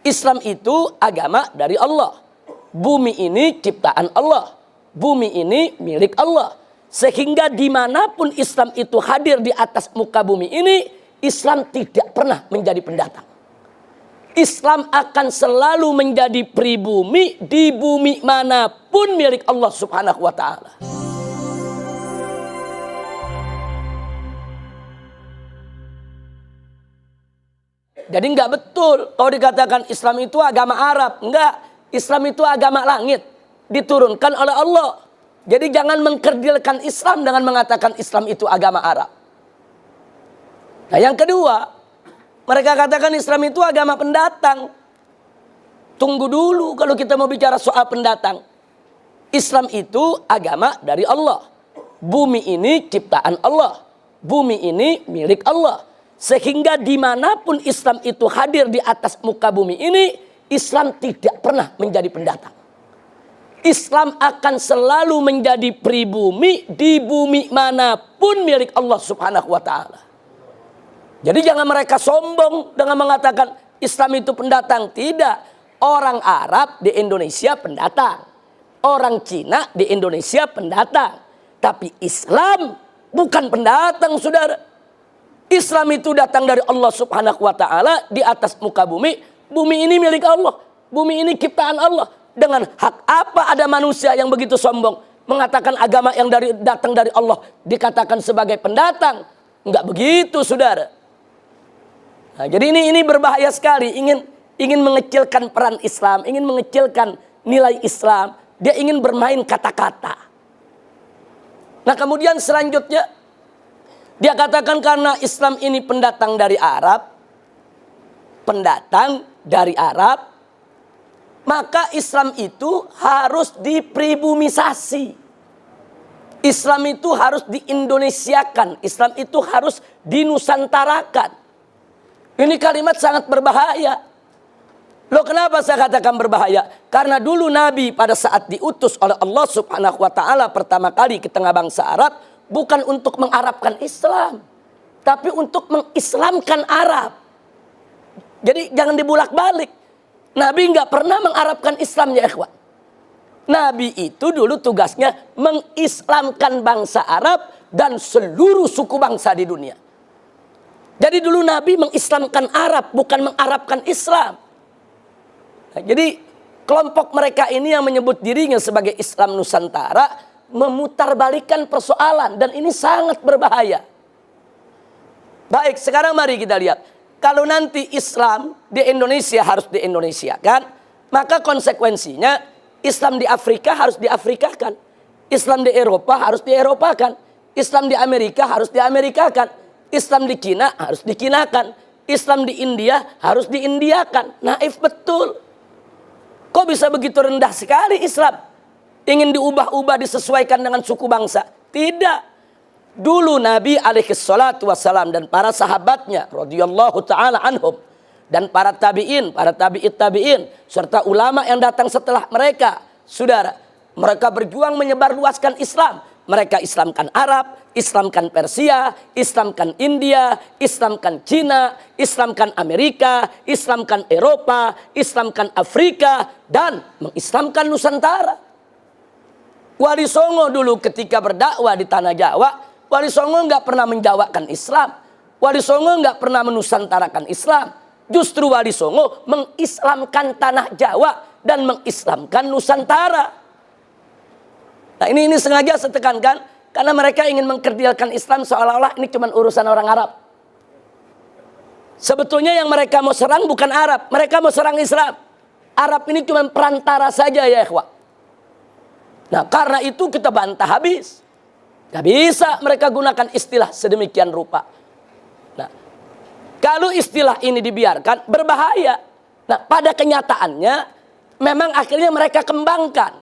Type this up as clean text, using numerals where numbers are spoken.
Islam itu agama dari Allah. Bumi ini ciptaan Allah. Bumi ini milik Allah. Sehingga dimanapun Islam itu hadir di atas muka bumi ini, Islam tidak pernah menjadi pendatang. Islam akan selalu menjadi pribumi di bumi manapun milik Allah Subhanahu wa ta'ala. Jadi nggak betul kalau dikatakan Islam itu agama Arab. Enggak, Islam itu agama langit, diturunkan oleh Allah. Jadi jangan mengkerdilkan Islam dengan mengatakan Islam itu agama Arab. Nah yang kedua, mereka katakan Islam itu agama pendatang. Tunggu dulu kalau kita mau bicara soal pendatang. Islam itu agama dari Allah. Bumi ini ciptaan Allah. Bumi ini milik Allah. Sehingga dimanapun Islam itu hadir di atas muka bumi ini, Islam tidak pernah menjadi pendatang. Islam akan selalu menjadi pribumi di bumi manapun milik Allah Subhanahu wa ta'ala. Jadi jangan mereka sombong dengan mengatakan Islam itu pendatang. Tidak. Orang Arab di Indonesia pendatang. Orang Cina di Indonesia pendatang. Tapi Islam bukan pendatang, saudara. Islam itu datang dari Allah Subhanahu wa ta'ala di atas muka bumi. Bumi ini milik Allah. Bumi ini ciptaan Allah. Dengan hak apa ada manusia yang begitu sombong mengatakan agama yang datang dari Allah dikatakan sebagai pendatang? Enggak begitu, saudara. Nah, jadi ini berbahaya sekali. Ingin mengecilkan peran Islam, ingin mengecilkan nilai Islam. Dia ingin bermain kata-kata. Nah, kemudian selanjutnya dia katakan karena Islam ini pendatang dari Arab, maka Islam itu harus dipribumisasi. Islam itu harus diindonesiakan. Islam itu harus dinusantarakan. Ini kalimat sangat berbahaya. Loh, kenapa saya katakan berbahaya? Karena dulu Nabi pada saat diutus oleh Allah Subhanahu wa ta'ala pertama kali ke tengah bangsa Arab, bukan untuk mengarabkan Islam, tapi untuk mengislamkan Arab. Jadi jangan dibulak-balik. Nabi nggak pernah mengarabkan Islam, ya ikhwan. Nabi itu dulu tugasnya mengislamkan bangsa Arab dan seluruh suku bangsa di dunia. Jadi dulu Nabi mengislamkan Arab, bukan mengarabkan Islam. Nah, jadi kelompok mereka ini yang menyebut dirinya sebagai Islam Nusantara memutarbalikkan persoalan, dan ini sangat berbahaya. Baik, sekarang mari kita lihat. Kalau nanti Islam di Indonesia harus di-Indonesiakan, maka konsekuensinya Islam di Afrika harus di-Afrikakan. Islam di Eropa harus di-Eropakan. Islam di Amerika harus di-Amerikakan. Islam di Cina harus dikinakan. Islam di India harus di-Indiakan. Naif betul. Kok bisa begitu rendah sekali Islam? Ingin diubah-ubah, disesuaikan dengan suku bangsa? Tidak. Dulu Nabi alaihi salatu wassalam dan para sahabatnya radhiyallahu ta'ala anhum, dan para tabi'in, para tabi'it tabi'in, serta ulama yang datang setelah mereka, saudara, mereka berjuang menyebarluaskan Islam. Mereka Islamkan Arab, Islamkan Persia, Islamkan India, Islamkan Cina, Islamkan Amerika, Islamkan Eropa, Islamkan Afrika, dan mengislamkan Nusantara. Wali Songo dulu ketika berdakwah di tanah Jawa, Wali Songo nggak pernah menjawakan Islam. Wali Songo nggak pernah menusantarakan Islam. Justru Wali Songo mengislamkan tanah Jawa dan mengislamkan Nusantara. Nah ini sengaja saya tekankan karena mereka ingin mengkerdilkan Islam seolah-olah ini cuma urusan orang Arab. Sebetulnya yang mereka mau serang bukan Arab, mereka mau serang Islam. Arab ini cuma perantara saja, ya ikhwah. Nah karena itu kita bantah habis. Gak bisa mereka gunakan istilah sedemikian rupa. Nah kalau istilah ini dibiarkan berbahaya. Nah pada kenyataannya memang akhirnya mereka kembangkan.